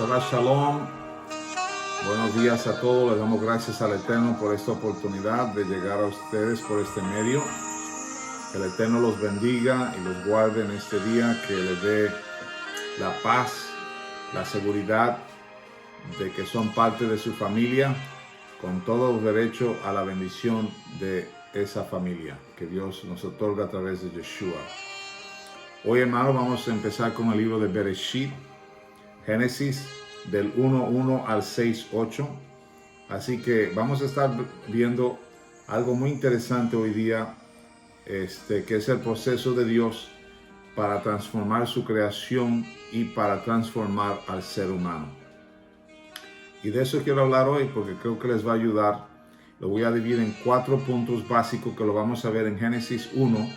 Shabbat Shalom. Buenos días a todos. Les damos gracias al Eterno por esta oportunidad de llegar a ustedes por este medio. Que el Eterno los bendiga y los guarde en este día. Que les dé la paz, la seguridad de que son parte de su familia, con todo derecho a la bendición de esa familia que Dios nos otorga a través de Yeshua. Hoy, hermano, vamos a empezar con el libro de Bereshit, Génesis, del 1:1 al 6:8. Así que vamos a estar viendo algo muy interesante hoy día, que es el proceso de Dios para transformar su creación y para transformar al ser humano. Y de eso quiero hablar hoy porque creo que les va a ayudar. Lo voy a dividir en 4 puntos básicos que lo vamos a ver en Génesis 1.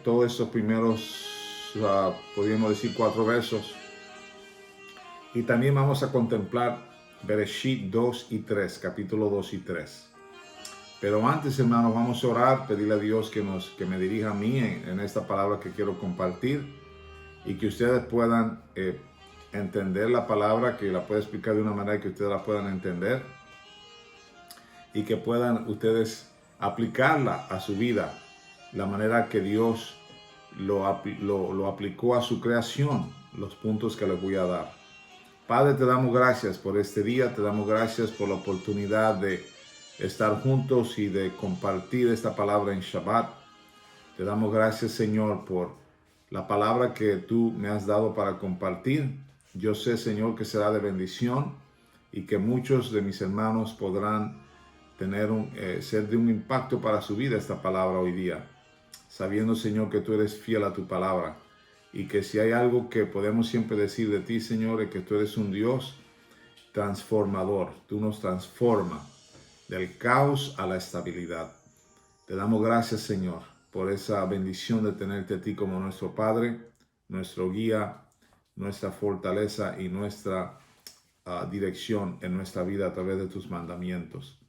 Todos estos primeros, podríamos decir, 4 versos. Y también vamos a contemplar Bereshit 2 y 3, capítulo 2 y 3. Pero antes, hermanos, vamos a orar, pedirle a Dios que me dirija a mí en esta palabra que quiero compartir y que ustedes puedan entender la palabra, que la pueda explicar de una manera que ustedes la puedan entender y que puedan ustedes aplicarla a su vida, la manera que Dios lo aplicó a su creación, los puntos que les voy a dar. Padre, te damos gracias por este día, te damos gracias por la oportunidad de estar juntos y de compartir esta palabra en Shabbat. Te damos gracias, Señor, por la palabra que tú me has dado para compartir. Yo sé, Señor, que será de bendición y que muchos de mis hermanos podrán tener ser de un impacto para su vida esta palabra hoy día, sabiendo, Señor, que tú eres fiel a tu palabra. Y que si hay algo que podemos siempre decir de ti, Señor, es que tú eres un Dios transformador. Tú nos transformas del caos a la estabilidad. Te damos gracias, Señor, por esa bendición de tenerte a ti como nuestro Padre, nuestro guía, nuestra fortaleza y nuestra dirección en nuestra vida a través de tus mandamientos.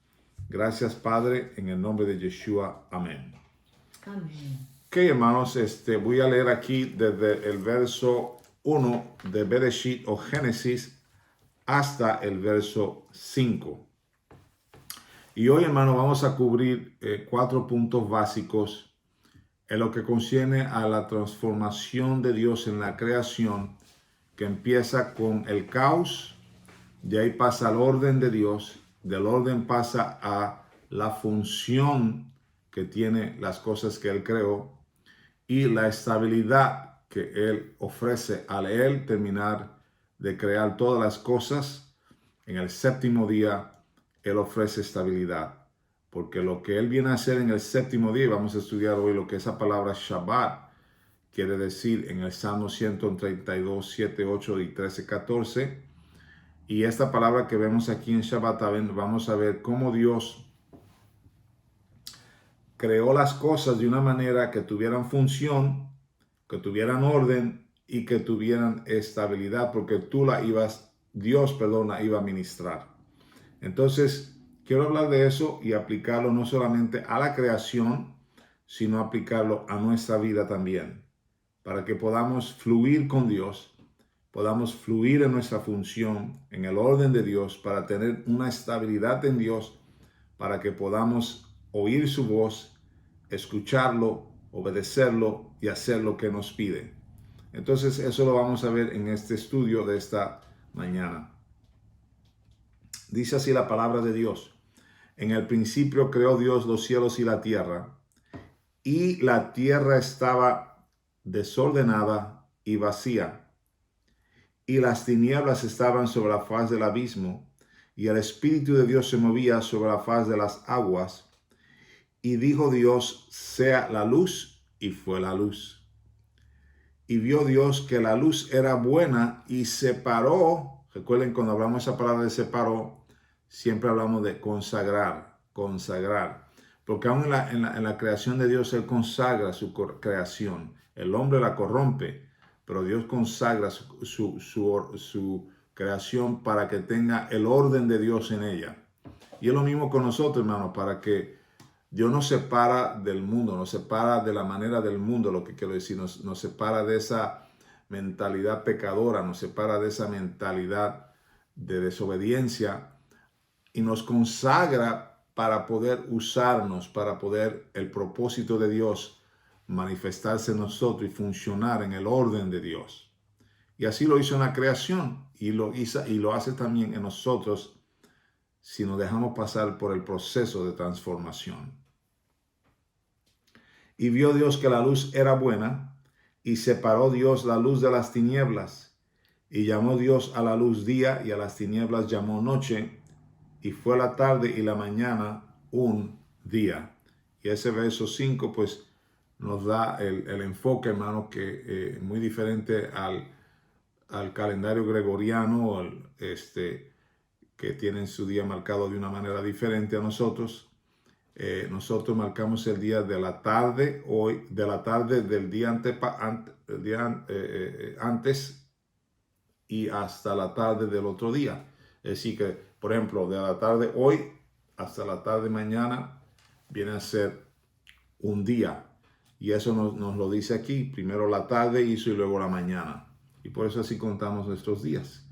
Gracias, Padre, en el nombre de Yeshua. Amén. Amén. Ok, hermanos, voy a leer aquí desde el verso 1 de Bereshit o Génesis hasta el verso 5. Y hoy, hermano, vamos a cubrir 4 puntos básicos en lo que concierne a la transformación de Dios en la creación, que empieza con el caos, de ahí pasa al orden de Dios, del orden pasa a la función que tiene las cosas que Él creó, y la estabilidad que Él ofrece al Él terminar de crear todas las cosas. En el séptimo día, Él ofrece estabilidad. Porque lo que Él viene a hacer en el séptimo día, y vamos a estudiar hoy lo que esa palabra Shabbat quiere decir en el Salmo 132, 7, 8 y 13, 14. Y esta palabra que vemos aquí en Shabbat, vamos a ver cómo Dios creó las cosas de una manera que tuvieran función, que tuvieran orden y que tuvieran estabilidad, porque Dios la iba a ministrar. Entonces, quiero hablar de eso y aplicarlo no solamente a la creación, sino aplicarlo a nuestra vida también, para que podamos fluir con Dios, podamos fluir en nuestra función, en el orden de Dios, para tener una estabilidad en Dios, para que podamos oír su voz, escucharlo, obedecerlo y hacer lo que nos pide. Entonces eso lo vamos a ver en este estudio de esta mañana. Dice así la palabra de Dios. En el principio creó Dios los cielos y la tierra, y la tierra estaba desordenada y vacía, y las tinieblas estaban sobre la faz del abismo, y el Espíritu de Dios se movía sobre la faz de las aguas. Y dijo Dios, sea la luz, y fue la luz. Y vio Dios que la luz era buena y separó. Recuerden, cuando hablamos esa palabra de separó, siempre hablamos de consagrar. Porque aún en la creación de Dios, Él consagra su creación. El hombre la corrompe, pero Dios consagra su creación para que tenga el orden de Dios en ella. Y es lo mismo con nosotros, hermanos, para que Dios nos separa del mundo, nos separa de la manera del mundo, lo que quiero decir, nos separa de mentalidad pecadora, nos separa de esa mentalidad de desobediencia y nos consagra para poder usarnos, para poder el propósito de Dios manifestarse en nosotros y funcionar en el orden de Dios. Y así lo hizo en la creación y lo hace también en nosotros si nos dejamos pasar por el proceso de transformación. Y vio Dios que la luz era buena, y separó Dios la luz de las tinieblas, y llamó Dios a la luz día, y a las tinieblas llamó noche, y fue la tarde y la mañana un día. Y ese verso 5 pues nos da el enfoque, hermano, que muy diferente al calendario gregoriano, que tienen su día marcado de una manera diferente a nosotros. Nosotros marcamos el día de la tarde, hoy, de la tarde del día antes y hasta la tarde del otro día. Es decir que, por ejemplo, de la tarde hoy hasta la tarde mañana viene a ser un día. Y eso nos lo dice aquí. Primero la tarde hizo y luego la mañana. Y por eso así contamos nuestros días.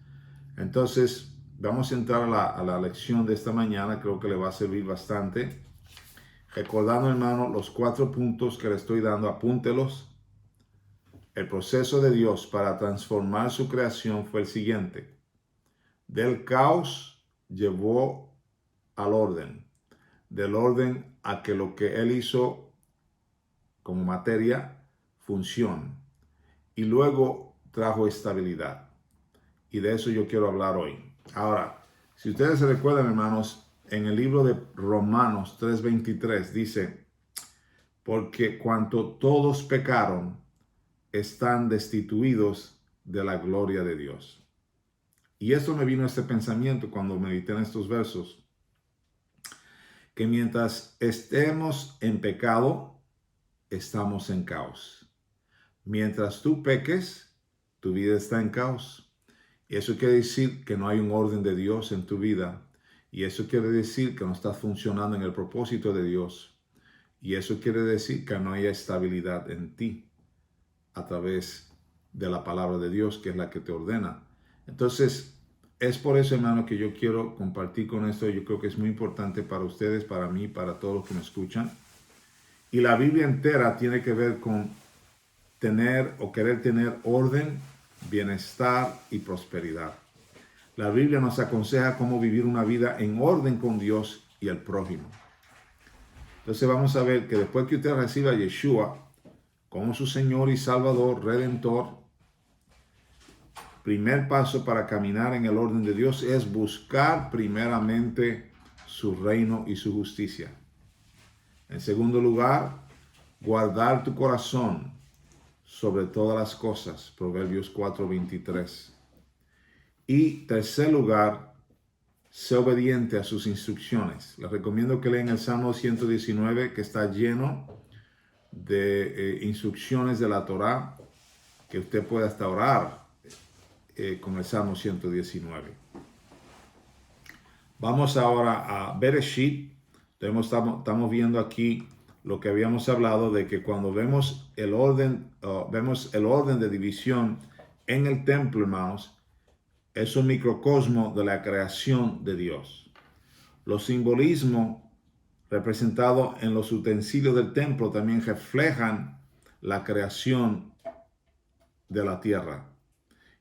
Entonces, vamos a entrar a la lección de esta mañana. Creo que le va a servir bastante. Recordando, hermano, los 4 puntos que le estoy dando, apúntelos. El proceso de Dios para transformar su creación fue el siguiente. Del caos llevó al orden. Del orden a que lo que Él hizo como materia funcione. Y luego trajo estabilidad. Y de eso yo quiero hablar hoy. Ahora, si ustedes se recuerdan, hermanos, en el libro de Romanos 3:23 dice, porque cuanto todos pecaron, están destituidos de la gloria de Dios. Y esto me vino este pensamiento cuando medité en estos versos, que mientras estemos en pecado, estamos en caos. Mientras tú peques, tu vida está en caos. Y eso quiere decir que no hay un orden de Dios en tu vida. Y eso quiere decir que no estás funcionando en el propósito de Dios. Y eso quiere decir que no hay estabilidad en ti a través de la palabra de Dios, que es la que te ordena. Entonces, es por eso, hermano, que yo quiero compartir con esto. Yo creo que es muy importante para ustedes, para mí, para todos los que me escuchan. Y la Biblia entera tiene que ver con tener o querer tener orden, bienestar y prosperidad. La Biblia nos aconseja cómo vivir una vida en orden con Dios y el prójimo. Entonces vamos a ver que después que usted reciba a Yeshua como su Señor y Salvador, Redentor, primer paso para caminar en el orden de Dios es buscar primeramente su reino y su justicia. En segundo lugar, guardar tu corazón sobre todas las cosas, Proverbios 4:23. Y tercer lugar, sé obediente a sus instrucciones. Les recomiendo que lean el Salmo 119, que está lleno de instrucciones de la Torá, que usted puede hasta orar con el Salmo 119. Vamos ahora a Bereshit. Estamos viendo aquí lo que habíamos hablado de que cuando vemos el orden de división en el templo, hermanos, es un microcosmo de la creación de Dios. Los simbolismos representados en los utensilios del templo también reflejan la creación de la tierra.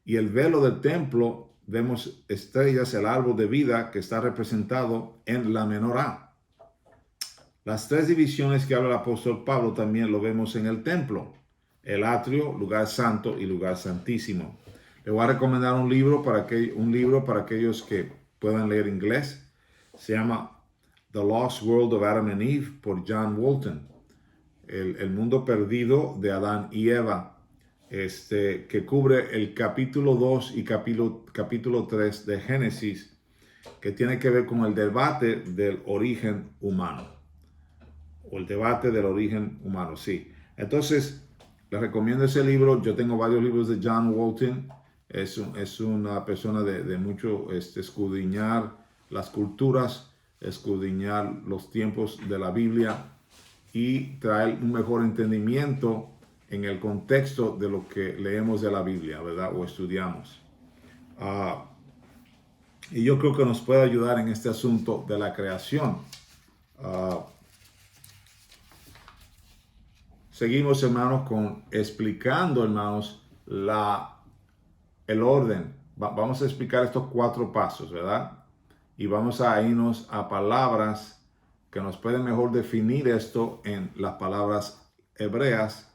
Y el velo del templo, vemos estrellas, el árbol de vida que está representado en la menorá. Las 3 divisiones que habla el apóstol Pablo también lo vemos en el templo: el atrio, lugar santo y lugar santísimo. Le voy a recomendar un libro para aquellos que puedan leer inglés. Se llama The Lost World of Adam and Eve por John Walton. El mundo perdido de Adán y Eva. Que cubre el capítulo 2 y capítulo 3 de Génesis, que tiene que ver con el debate del origen humano. O el debate del origen humano, sí. Entonces, les recomiendo ese libro. Yo tengo varios libros de John Walton. Es una persona de mucho escudriñar las culturas, escudriñar los tiempos de la Biblia y traer un mejor entendimiento en el contexto de lo que leemos de la Biblia, ¿verdad? O estudiamos. Y yo creo que nos puede ayudar en este asunto de la creación. Seguimos, hermanos, explicando, hermanos, el orden. Vamos a explicar estos 4 pasos, ¿verdad? Y vamos a irnos a palabras que nos pueden mejor definir esto en las palabras hebreas,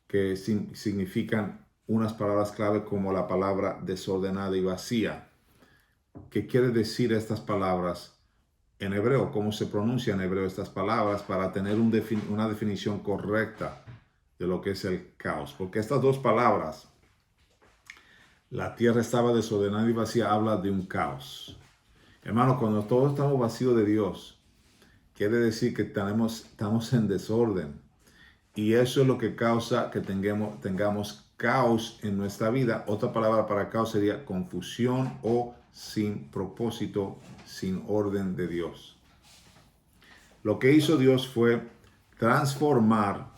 que significan unas palabras clave como la palabra desordenada y vacía. ¿Qué quiere decir estas palabras en hebreo? ¿Cómo se pronuncia en hebreo estas palabras para tener una definición correcta de lo que es el caos? Porque estas 2 palabras, la tierra estaba desordenada y vacía, habla de un caos. Hermano, cuando todos estamos vacíos de Dios, quiere decir que estamos en desorden. Y eso es lo que causa que tengamos caos en nuestra vida. Otra palabra para caos sería confusión o sin propósito, sin orden de Dios. Lo que hizo Dios fue transformar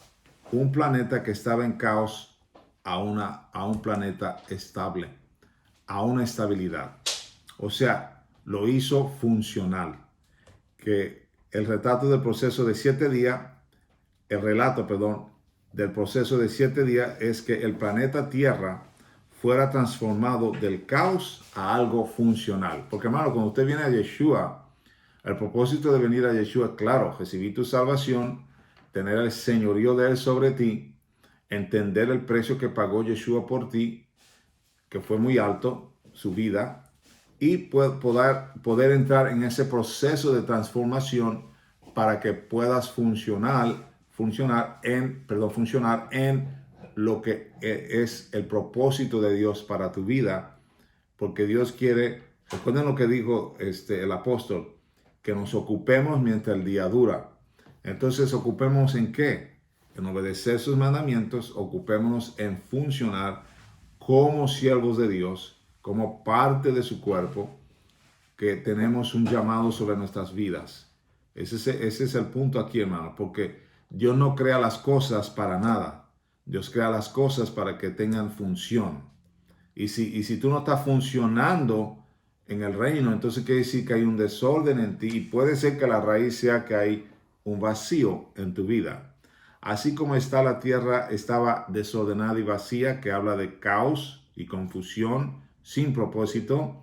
un planeta que estaba en caos a un planeta estable, a una estabilidad. O sea, lo hizo funcional. Que el relato del proceso de 7 días es que el planeta Tierra fuera transformado del caos a algo funcional. Porque, hermano, cuando usted viene a Yeshua, el propósito de venir a Yeshua es claro: recibir tu salvación, tener el señorío de Él sobre ti, entender el precio que pagó Yeshua por ti, que fue muy alto, su vida, y poder entrar en ese proceso de transformación para que puedas funcionar en lo que es el propósito de Dios para tu vida. Porque Dios quiere, recuerden lo que dijo el apóstol, que nos ocupemos mientras el día dura. Entonces, ¿ocupemos en qué? En obedecer sus mandamientos. Ocupémonos en funcionar como siervos de Dios, como parte de su cuerpo, que tenemos un llamado sobre nuestras vidas. Ese es el punto aquí, hermano, porque Dios no crea las cosas para nada. Dios crea las cosas para que tengan función. Y si tú no estás funcionando en el reino, entonces quiere decir que hay un desorden en ti, y puede ser que la raíz sea que hay un vacío en tu vida. Así como la tierra estaba desordenada y vacía, que habla de caos y confusión, sin propósito,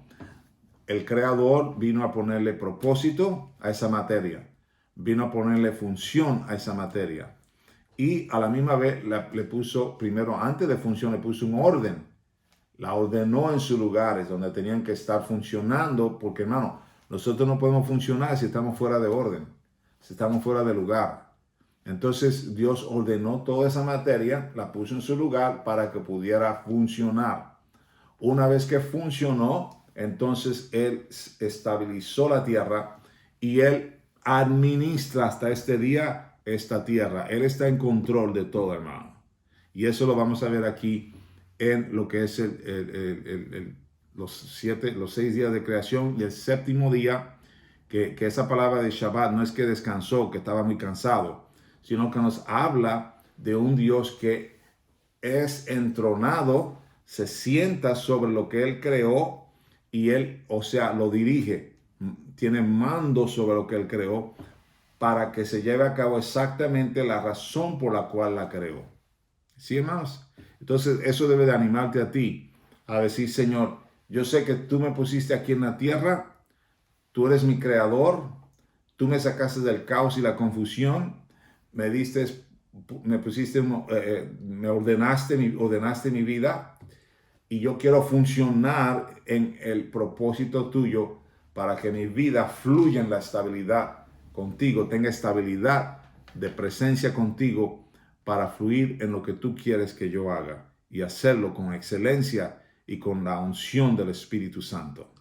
el Creador vino a ponerle propósito a esa materia, vino a ponerle función a esa materia. Y a la misma vez le puso, primero, antes de función, le puso un orden. La ordenó en sus lugares donde tenían que estar funcionando, porque, hermano, nosotros no podemos funcionar si estamos fuera de orden, si estamos fuera de lugar. Entonces Dios ordenó toda esa materia, la puso en su lugar para que pudiera funcionar. Una vez que funcionó, entonces Él estabilizó la tierra y Él administra hasta este día esta tierra. Él está en control de todo, hermano. Y eso lo vamos a ver aquí en lo que es los 6 días de creación y el 7º día, que esa palabra de Shabbat no es que descansó, que estaba muy cansado, sino que nos habla de un Dios que es entronado, se sienta sobre lo que Él creó y Él, o sea, lo dirige, tiene mando sobre lo que Él creó para que se lleve a cabo exactamente la razón por la cual la creó. ¿Sí, hermanos? Entonces, eso debe de animarte a ti, a decir: Señor, yo sé que tú me pusiste aquí en la tierra, tú eres mi creador, tú me sacaste del caos y la confusión, me ordenaste mi vida, y yo quiero funcionar en el propósito tuyo para que mi vida fluya en la estabilidad contigo, tenga estabilidad de presencia contigo, para fluir en lo que tú quieres que yo haga y hacerlo con excelencia y con la unción del Espíritu Santo.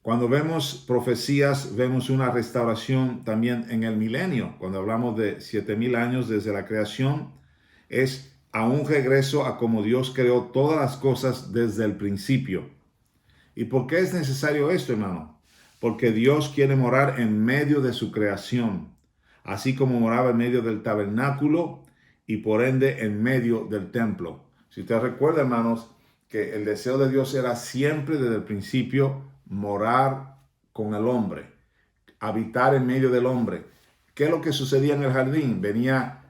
Cuando vemos profecías, vemos una restauración también en el milenio. Cuando hablamos de 7,000 años desde la creación, es a un regreso a como Dios creó todas las cosas desde el principio. ¿Y por qué es necesario esto, hermano? Porque Dios quiere morar en medio de su creación. así como moraba en medio del tabernáculo y por ende en medio del templo. Si usted recuerda, hermanos, que el deseo de Dios era siempre desde el principio morar con el hombre, habitar en medio del hombre. ¿Qué es lo que sucedía en el jardín? Venía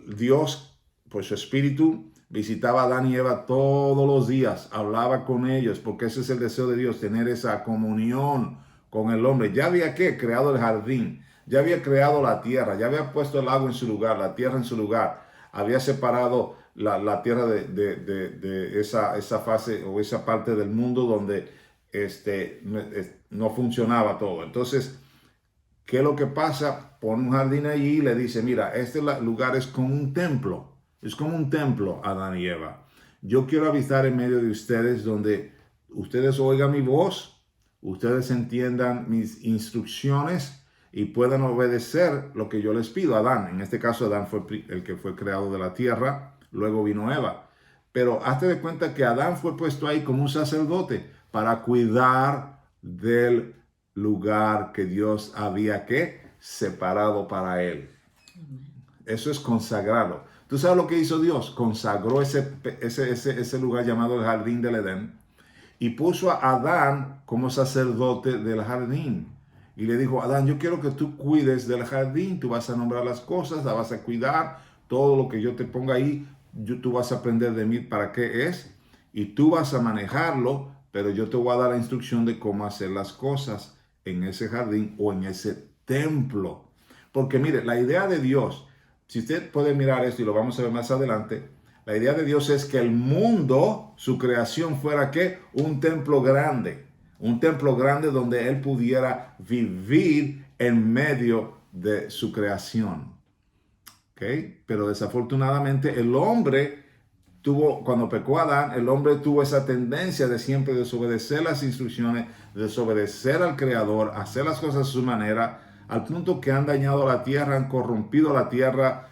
Dios por su espíritu, visitaba a Adán y Eva todos los días, hablaba con ellos, porque ese es el deseo de Dios, tener esa comunión con el hombre. Ya había creado el jardín, ya había creado la tierra, ya había puesto el agua en su lugar, la tierra en su lugar, había separado la tierra de esa fase o esa parte del mundo donde no funcionaba todo. Entonces, ¿qué es lo que pasa? Pone un jardín allí y le dice, mira, este lugar es como un templo. Es como un templo, Adán y Eva. Yo quiero habitar en medio de ustedes donde ustedes oigan mi voz, ustedes entiendan mis instrucciones y puedan obedecer lo que yo les pido. Adán, en este caso Adán fue el que fue creado de la tierra, luego vino Eva. Pero hazte de cuenta que Adán fue puesto ahí como un sacerdote para cuidar del lugar que Dios había separado para él. Eso es consagrarlo. ¿Tú sabes lo que hizo Dios? Consagró ese lugar llamado el Jardín del Edén y puso a Adán como sacerdote del jardín. Y le dijo, Adán, yo quiero que tú cuides del jardín, tú vas a nombrar las cosas, la vas a cuidar, todo lo que yo te ponga ahí, tú vas a aprender de mí para qué es, y tú vas a manejarlo, pero yo te voy a dar la instrucción de cómo hacer las cosas en ese jardín o en ese templo. Porque mire, la idea de Dios, si usted puede mirar esto y lo vamos a ver más adelante, la idea de Dios es que el mundo, su creación, fuera ¿qué? Un templo grande donde Él pudiera vivir en medio de su creación. ¿Okay? Pero desafortunadamente el hombre cuando pecó Adán, el hombre tuvo esa tendencia de siempre desobedecer las instrucciones, desobedecer al Creador, hacer las cosas a su manera, al punto que han dañado la tierra, han corrompido la tierra,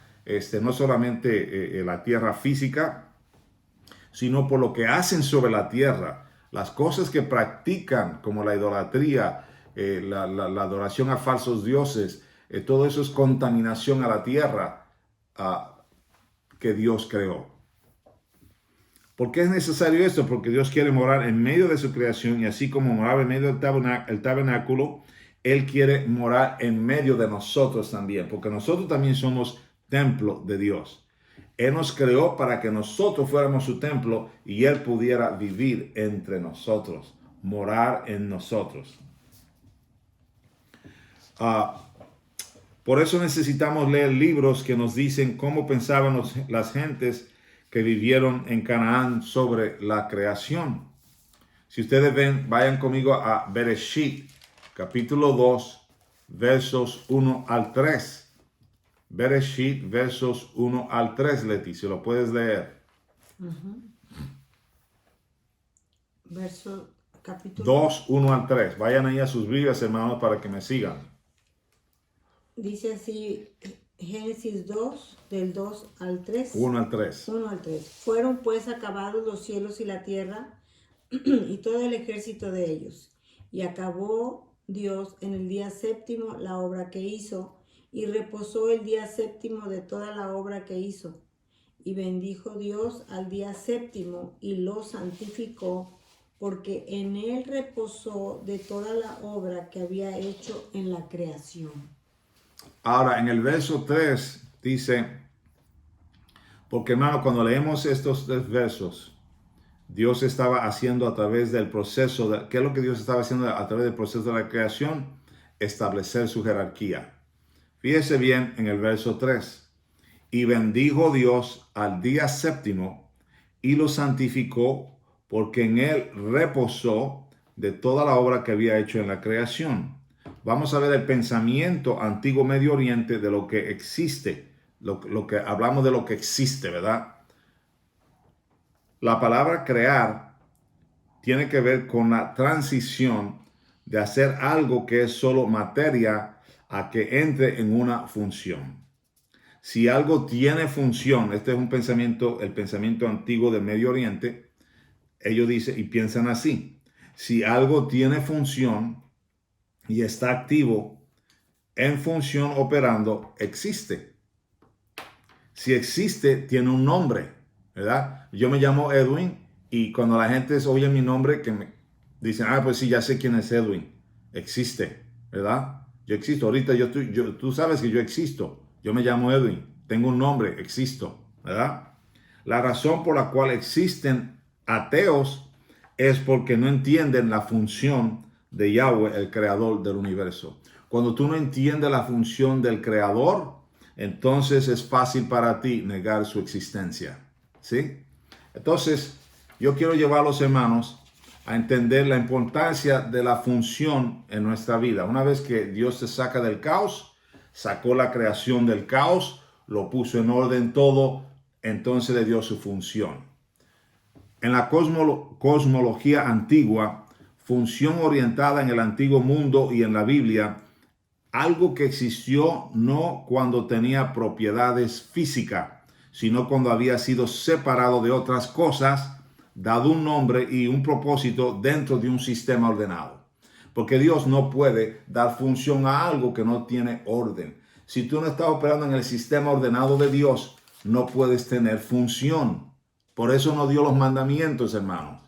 no solamente la tierra física, sino por lo que hacen sobre la tierra, las cosas que practican, como la idolatría, la adoración a falsos dioses, todo eso es contaminación a la tierra que Dios creó. ¿Por qué es necesario esto? Porque Dios quiere morar en medio de su creación y así como moraba en medio del tabernáculo, Él quiere morar en medio de nosotros también, porque nosotros también somos templo de Dios. Él nos creó para que nosotros fuéramos su templo y Él pudiera vivir entre nosotros, morar en nosotros. Por eso necesitamos leer libros que nos dicen cómo pensaban las gentes que vivieron en Canaán sobre la creación. Si ustedes ven, vayan conmigo a Bereshit, capítulo 2, versos 1 al 3. Bereshit, versos 1 al 3, Leti, si lo puedes leer. Verso, capítulo 2, 1 al 3. Vayan ahí a sus Biblias, hermanos, para que me sigan. Dice así, Génesis 2, del 2 al 3. 1 al 3. 1 al 3. Fueron pues acabados los cielos y la tierra y todo el ejército de ellos. Y acabó Dios en el día séptimo la obra que hizo, y reposó el día séptimo de toda la obra que hizo. Y bendijo Dios al día séptimo y lo santificó, porque en él reposó de toda la obra que había hecho en la creación. Ahora, en el verso 3 dice, porque hermano, cuando leemos estos 3 versos, Dios estaba haciendo a través del proceso, ¿qué es lo que Dios estaba haciendo a través del proceso de la creación? Establecer su jerarquía. Fíjese bien en el verso 3. Y bendijo Dios al día séptimo y lo santificó, porque en él reposó de toda la obra que había hecho en la creación. Vamos a ver el pensamiento antiguo Medio Oriente de lo que existe, lo que hablamos de lo que existe, ¿verdad? La palabra crear tiene que ver con la transición de hacer algo que es solo materia a que entre en una función. Si algo tiene función, este es un pensamiento, el pensamiento antiguo del Medio Oriente, ellos dicen y piensan así: si algo tiene función y está activo, en función, operando, existe. Si existe, tiene un nombre, ¿verdad? Yo me llamo Edwin y cuando la gente oye mi nombre, que me dicen, pues sí, ya sé quién es Edwin. Existe, ¿verdad? Yo existo. Ahorita tú sabes que yo existo. Yo me llamo Edwin. Tengo un nombre, existo, ¿verdad? La razón por la cual existen ateos es porque no entienden la función de Yahweh, el creador del universo. Cuando tú no entiendes la función del creador, entonces es fácil para ti negar su existencia. ¿Sí? Entonces, yo quiero llevar a los hermanos a entender la importancia de la función en nuestra vida. Una vez que Dios te saca del caos, sacó la creación del caos, lo puso en orden todo, entonces le dio su función. En la cosmología antigua, función orientada en el antiguo mundo y en la Biblia, algo que existió no cuando tenía propiedades físicas, sino cuando había sido separado de otras cosas, dado un nombre y un propósito dentro de un sistema ordenado. Porque Dios no puede dar función a algo que no tiene orden. Si tú no estás operando en el sistema ordenado de Dios, no puedes tener función. Por eso nos dio los mandamientos, hermanos.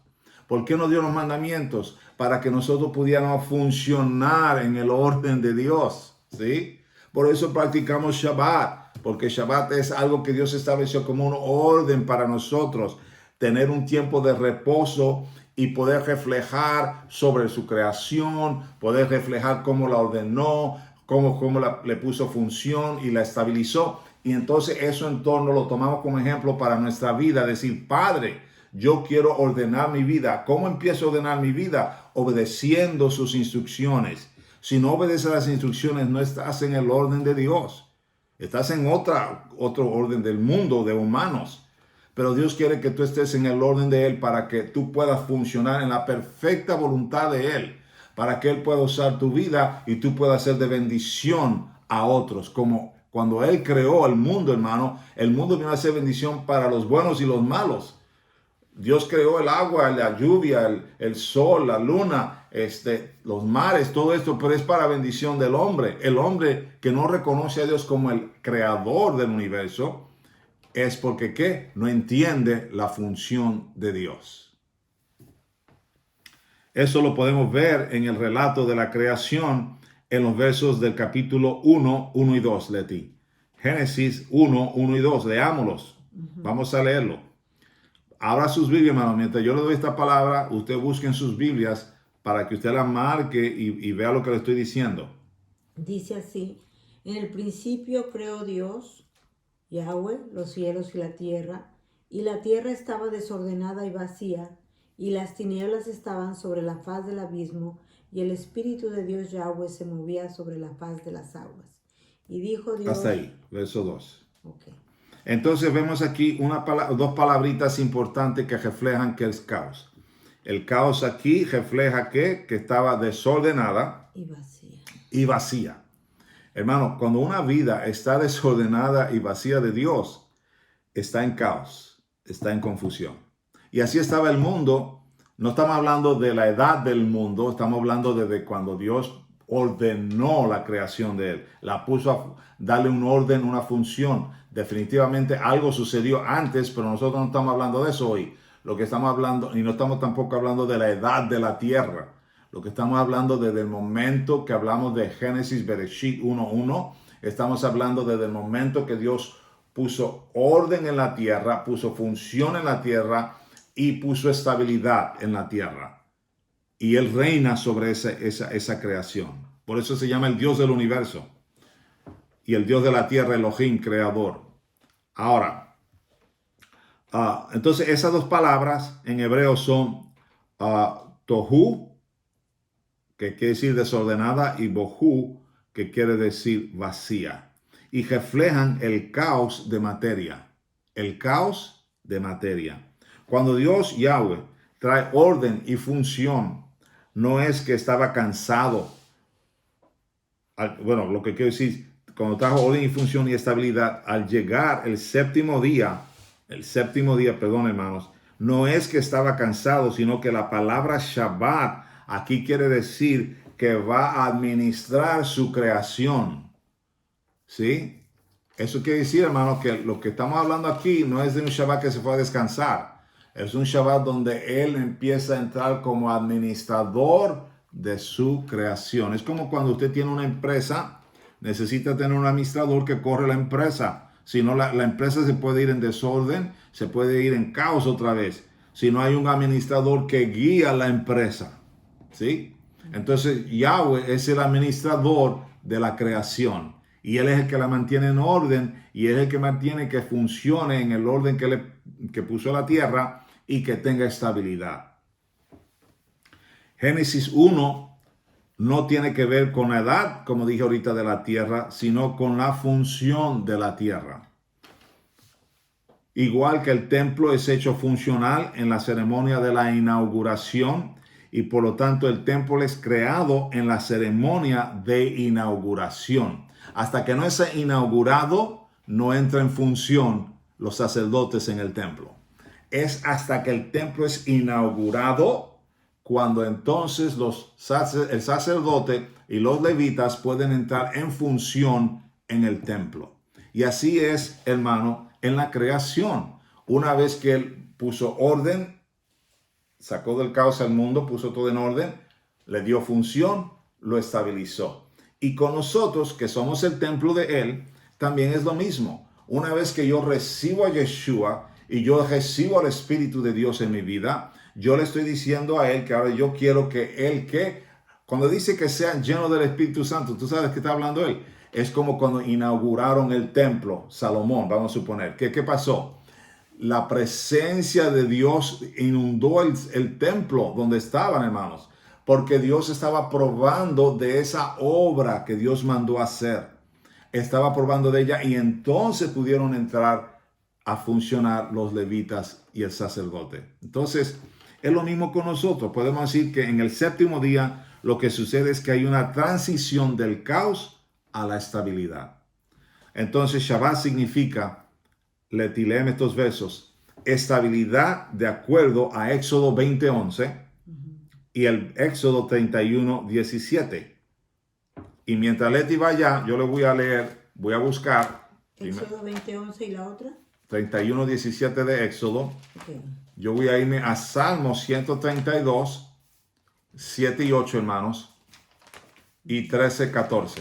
¿Por qué nos dio los mandamientos? Para que nosotros pudiéramos funcionar en el orden de Dios, ¿sí? Por eso practicamos Shabbat, porque Shabbat es algo que Dios estableció como un orden para nosotros, tener un tiempo de reposo y poder reflejar sobre su creación, poder reflejar cómo la ordenó, cómo le puso función y la estabilizó. Y entonces eso en torno lo tomamos como ejemplo para nuestra vida, decir, Padre, yo quiero ordenar mi vida. ¿Cómo empiezo a ordenar mi vida? Obedeciendo sus instrucciones. Si no obedeces las instrucciones, no estás en el orden de Dios. Estás en otro orden del mundo, de humanos. Pero Dios quiere que tú estés en el orden de Él para que tú puedas funcionar en la perfecta voluntad de Él. Para que Él pueda usar tu vida y tú puedas ser de bendición a otros. Como cuando Él creó el mundo, hermano, el mundo vino a ser bendición para los buenos y los malos. Dios creó el agua, la lluvia, el sol, la luna, los mares, todo esto, pero es para bendición del hombre. El hombre que no reconoce a Dios como el creador del universo es porque ¿qué? No entiende la función de Dios. Eso lo podemos ver en el relato de la creación en los versos del capítulo 1, 1 y 2, Leti. Génesis 1, 1 y 2, leámoslos. Vamos a leerlo. Abra sus Biblias, hermano. Mientras yo le doy esta palabra, usted busque en sus Biblias para que usted la marque y vea lo que le estoy diciendo. Dice así: en el principio creó Dios, Yahweh, los cielos y la tierra estaba desordenada y vacía, y las tinieblas estaban sobre la faz del abismo, y el Espíritu de Dios Yahweh se movía sobre la faz de las aguas. Y dijo Dios... Hasta ahí, verso 2. Okay. Entonces vemos aquí dos palabritas importantes que reflejan que es caos. El caos aquí refleja que estaba desordenada y vacía. Hermano, cuando una vida está desordenada y vacía de Dios, está en caos, está en confusión. Y así estaba el mundo. No estamos hablando de la edad del mundo, estamos hablando desde cuando Dios ordenó la creación de él, la puso a darle un orden, una función. Definitivamente algo sucedió antes, pero nosotros no estamos hablando de eso hoy. Lo que estamos hablando, y no estamos tampoco hablando de la edad de la tierra. Lo que estamos hablando desde el momento que hablamos de Génesis, Bereshit 1:1, estamos hablando desde el momento que Dios puso orden en la tierra, puso función en la tierra y puso estabilidad en la tierra. Y Él reina sobre esa creación. Por eso se llama el Dios del universo. Y el Dios de la tierra, Elohim, creador. Ahora, entonces esas dos palabras en hebreo son tohu, que quiere decir desordenada, y bohu, que quiere decir vacía. Y reflejan el caos de materia. El caos de materia. Cuando Dios, Yahweh, trae orden y función, no es que estaba cansado. Bueno, lo que quiero decir, cuando trajo orden y función y estabilidad, al llegar el séptimo día, perdón, hermanos, no es que estaba cansado, sino que la palabra Shabbat aquí quiere decir que va a administrar su creación. ¿Sí? Eso quiere decir, hermano, que lo que estamos hablando aquí no es de un Shabbat que se fue a descansar. Es un Shabbat donde Él empieza a entrar como administrador de su creación. Es como cuando usted tiene una empresa, necesita tener un administrador que corre la empresa. Si no, la empresa se puede ir en desorden, se puede ir en caos otra vez. Si no hay un administrador que guía la empresa. ¿Sí? Entonces, Yahweh es el administrador de la creación. Y Él es el que la mantiene en orden y es el que mantiene que funcione en el orden que puso la tierra y que tenga estabilidad. Génesis 1 no tiene que ver con la edad, como dije ahorita, de la tierra, sino con la función de la tierra. Igual que el templo es hecho funcional en la ceremonia de la inauguración y por lo tanto el templo es creado en la ceremonia de inauguración. Hasta que no es inaugurado, no entra en función los sacerdotes en el templo. Es hasta que el templo es inaugurado cuando entonces el sacerdote y los levitas pueden entrar en función en el templo. Y así es, hermano, en la creación. Una vez que Él puso orden, sacó del caos al mundo, puso todo en orden, le dio función, lo estabilizó. Y con nosotros, que somos el templo de Él, también es lo mismo. Una vez que yo recibo a Yeshua y yo recibo al Espíritu de Dios en mi vida, yo le estoy diciendo a Él que ahora yo quiero que Él, cuando dice que sean llenos del Espíritu Santo, ¿tú sabes qué está hablando Él? Es como cuando inauguraron el templo, Salomón, vamos a suponer. ¿Qué pasó? La presencia de Dios inundó el templo donde estaban, hermanos, porque Dios estaba probando de esa obra que Dios mandó hacer. Estaba probando de ella y entonces pudieron entrar a funcionar los levitas y el sacerdote. Entonces, es lo mismo con nosotros. Podemos decir que en el séptimo día lo que sucede es que hay una transición del caos a la estabilidad. Entonces, Shabbat significa, letilem estos versos, estabilidad de acuerdo a Éxodo 20:11 y el Éxodo 31:17. Y mientras Leti va allá, yo le voy a leer, voy a buscar. Éxodo 20:11 y la otra. 31:17 de Éxodo. Okay. Yo voy a irme a Salmos 132, 7 y 8, hermanos, y 13:14.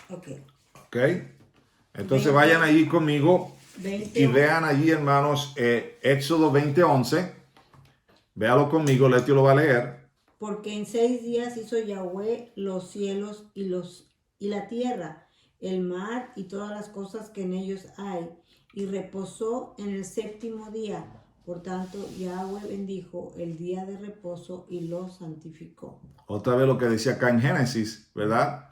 Ok. Ok. Entonces vayan allí conmigo 20. y vean allí, hermanos, Éxodo 20:11. Véalo conmigo, Leti lo va a leer. Porque en 6 días hizo Yahweh los cielos y la tierra, el mar y todas las cosas que en ellos hay, y reposó en el séptimo día. Por tanto, Yahweh bendijo el día de reposo y lo santificó. Otra vez lo que decía acá en Génesis, ¿verdad?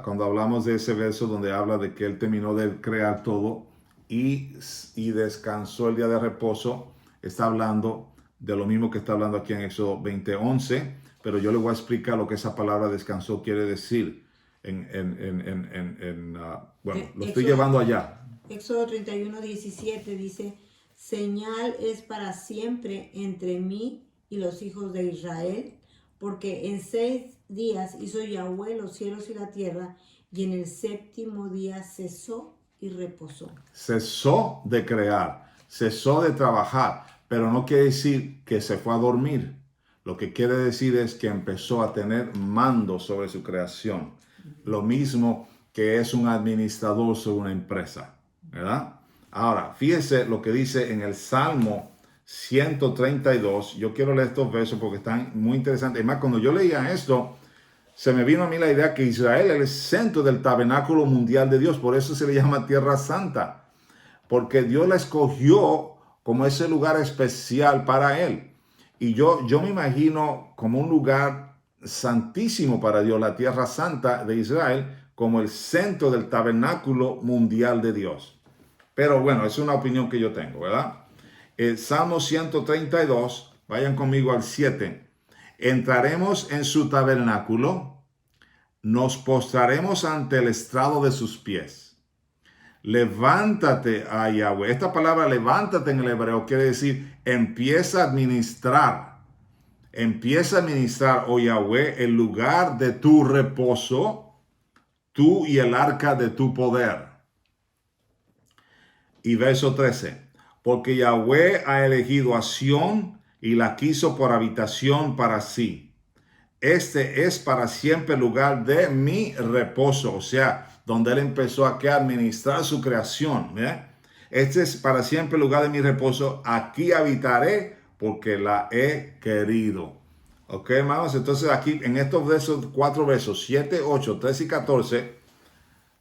Cuando hablamos de ese verso donde habla de que Él terminó de crear todo y descansó el día de reposo, está hablando de lo mismo que está hablando aquí en Éxodo 20:11, pero yo le voy a explicar lo que esa palabra descansó quiere decir. Lo estoy llevando allá. Éxodo 31:17 dice: señal es para siempre entre mí y los hijos de Israel, porque en 6 días hizo Yahweh los cielos y la tierra, y en el séptimo día cesó y reposó. Cesó de crear, cesó de trabajar, pero no quiere decir que se fue a dormir. Lo que quiere decir es que empezó a tener mando sobre su creación. Lo mismo que es un administrador sobre una empresa, ¿verdad? Ahora, fíjese lo que dice en el Salmo 132. Yo quiero leer estos versos porque están muy interesantes. Además, cuando yo leía esto, se me vino a mí la idea que Israel es el centro del tabernáculo mundial de Dios. Por eso se le llama Tierra Santa. Porque Dios la escogió como ese lugar especial para Él. Y yo me imagino como un lugar santísimo para Dios, la Tierra Santa de Israel, como el centro del tabernáculo mundial de Dios. Pero bueno, es una opinión que yo tengo, ¿verdad? El Salmo 132, vayan conmigo al 7. Entraremos en su tabernáculo, nos postraremos ante el estrado de sus pies. Levántate a Yahweh. Esta palabra levántate en el hebreo quiere decir empieza a administrar. empieza a administrar, oh Yahweh, el lugar de tu reposo, tú y el arca de tu poder. Y verso 13, porque Yahweh ha elegido a Sión y la quiso por habitación para sí. Este es para siempre el lugar de mi reposo, o sea, donde él empezó a administrar su creación. Este es para siempre el lugar de mi reposo, aquí habitaré porque la he querido. Ok, hermanos, entonces aquí en estos versos, 4 versos, 7, 8, 13 y 14,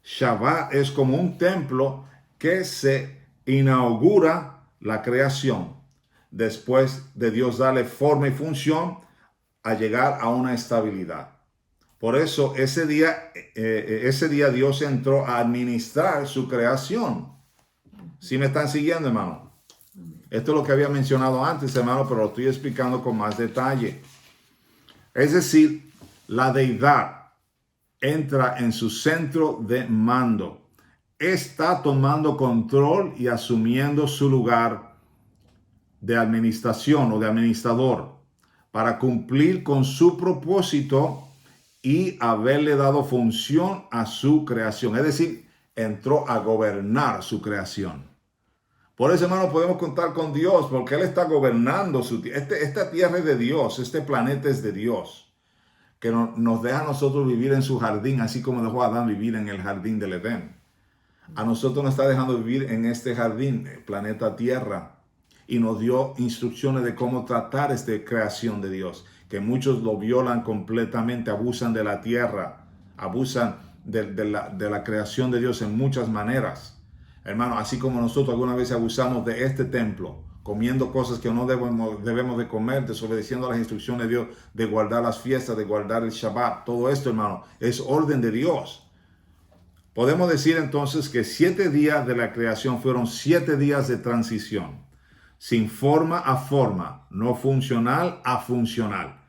Shabbat es como un templo que se inaugura la creación después de Dios darle forma y función a llegar a una estabilidad. Por eso ese día Dios entró a administrar su creación. ¿Sí me están siguiendo, hermano? Esto es lo que había mencionado antes, hermano, pero lo estoy explicando con más detalle. Es decir, la deidad entra en su centro de mando. Está tomando control y asumiendo su lugar de administración o de administrador para cumplir con su propósito y haberle dado función a su creación. Es decir, entró a gobernar su creación. Por eso, hermano, podemos contar con Dios porque Él está gobernando su tierra. Esta tierra es de Dios, este planeta es de Dios, que nos deja a nosotros vivir en su jardín, así como dejó a Adán vivir en el jardín del Edén. A nosotros nos está dejando vivir en este jardín, el planeta Tierra, y nos dio instrucciones de cómo tratar esta creación de Dios, que muchos lo violan completamente, abusan de la tierra, abusan de la creación de Dios en muchas maneras. Hermano, así como nosotros alguna vez abusamos de este templo, comiendo cosas que no debemos de comer, desobedeciendo las instrucciones de Dios, de guardar las fiestas, de guardar el Shabbat. Todo esto, hermano, es orden de Dios. Podemos decir entonces que 7 días de la creación fueron 7 días de transición, sin forma a forma, no funcional a funcional.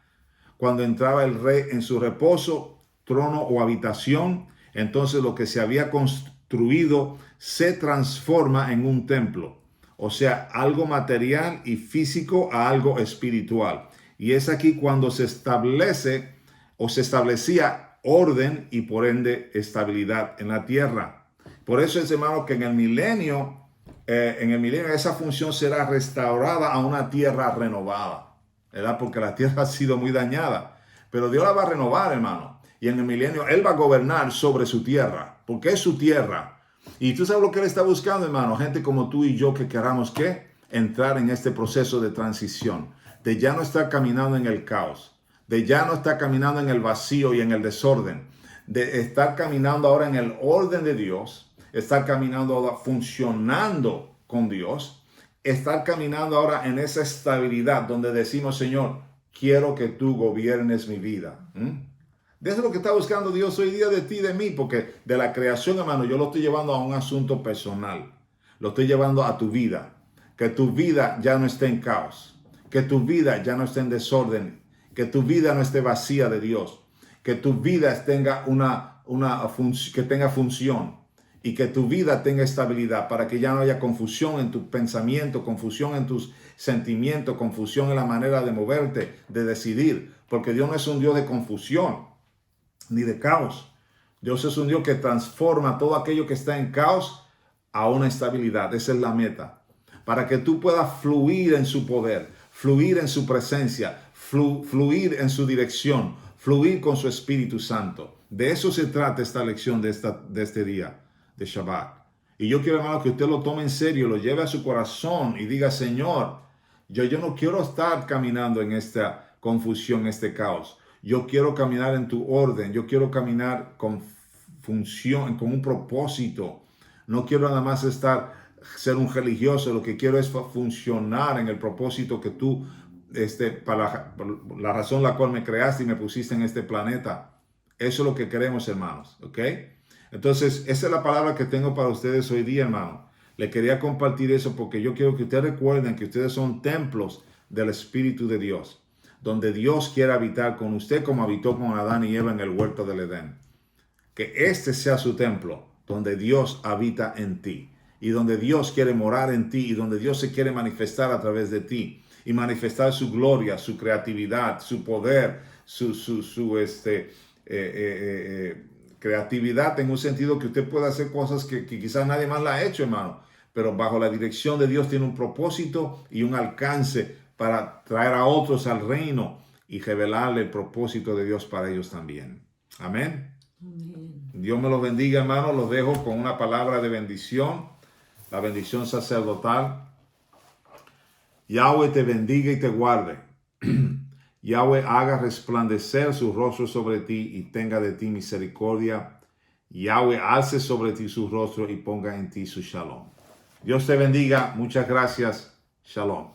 Cuando entraba el rey en su reposo, trono o habitación, entonces lo que se había construido se transforma en un templo. O sea, algo material y físico a algo espiritual. Y es aquí cuando se establece o se establecía orden y por ende estabilidad en la tierra. Por eso es, hermano, que en el milenio esa función será restaurada a una tierra renovada, ¿verdad? Porque la tierra ha sido muy dañada. Pero Dios la va a renovar, hermano. Y en el milenio Él va a gobernar sobre su tierra, porque es su tierra. Y tú sabes lo que Él está buscando, hermano. Gente como tú y yo que queramos entrar en este proceso de transición, de ya no estar caminando en el caos, de ya no estar caminando en el vacío y en el desorden, de estar caminando ahora en el orden de Dios, estar caminando ahora funcionando con Dios, estar caminando ahora en esa estabilidad donde decimos, Señor, quiero que tú gobiernes mi vida. De eso es lo que está buscando Dios hoy día de ti y de mí, porque de la creación, hermano, yo lo estoy llevando a un asunto personal. Lo estoy llevando a tu vida. Que tu vida ya no esté en caos. Que tu vida ya no esté en desorden. Que tu vida no esté vacía de Dios. Que tu vida tenga que tenga función. Y que tu vida tenga estabilidad para que ya no haya confusión en tu pensamiento, confusión en tus sentimientos, confusión en la manera de moverte, de decidir. Porque Dios no es un Dios de confusión ni de caos. Dios es un Dios que transforma todo aquello que está en caos a una estabilidad. Esa es la meta. Para que tú puedas fluir en su poder, fluir en su presencia, fluir en su dirección, fluir con su Espíritu Santo. De eso se trata esta lección de este día de Shabbat. Y yo quiero, hermano, que usted lo tome en serio, lo lleve a su corazón y diga, Señor, yo no quiero estar caminando en esta confusión, este caos. Yo quiero caminar en tu orden. Yo quiero caminar con función, con un propósito. No quiero nada más ser un religioso. Lo que quiero es funcionar en el propósito que tú, para la razón la cual me creaste y me pusiste en este planeta. Eso es lo que queremos, hermanos. ¿Ok? Entonces, esa es la palabra que tengo para ustedes hoy día, hermano. Le quería compartir eso porque yo quiero que ustedes recuerden que ustedes son templos del Espíritu de Dios, donde Dios quiere habitar con usted como habitó con Adán y Eva en el huerto del Edén. Que este sea su templo, donde Dios habita en ti y donde Dios quiere morar en ti y donde Dios se quiere manifestar a través de ti. y manifestar su gloria, su creatividad, su poder, su creatividad en un sentido que usted puede hacer cosas que quizás nadie más la ha hecho, hermano, pero bajo la dirección de Dios tiene un propósito y un alcance para traer a otros al reino y revelarle el propósito de Dios para ellos también. Amén. Amén. Dios me los bendiga, hermano. Los dejo con una palabra de bendición, la bendición sacerdotal. Yahweh te bendiga y te guarde. Yahweh haga resplandecer su rostro sobre ti y tenga de ti misericordia. Yahweh alce sobre ti su rostro y ponga en ti su shalom. Dios te bendiga. Muchas gracias. Shalom.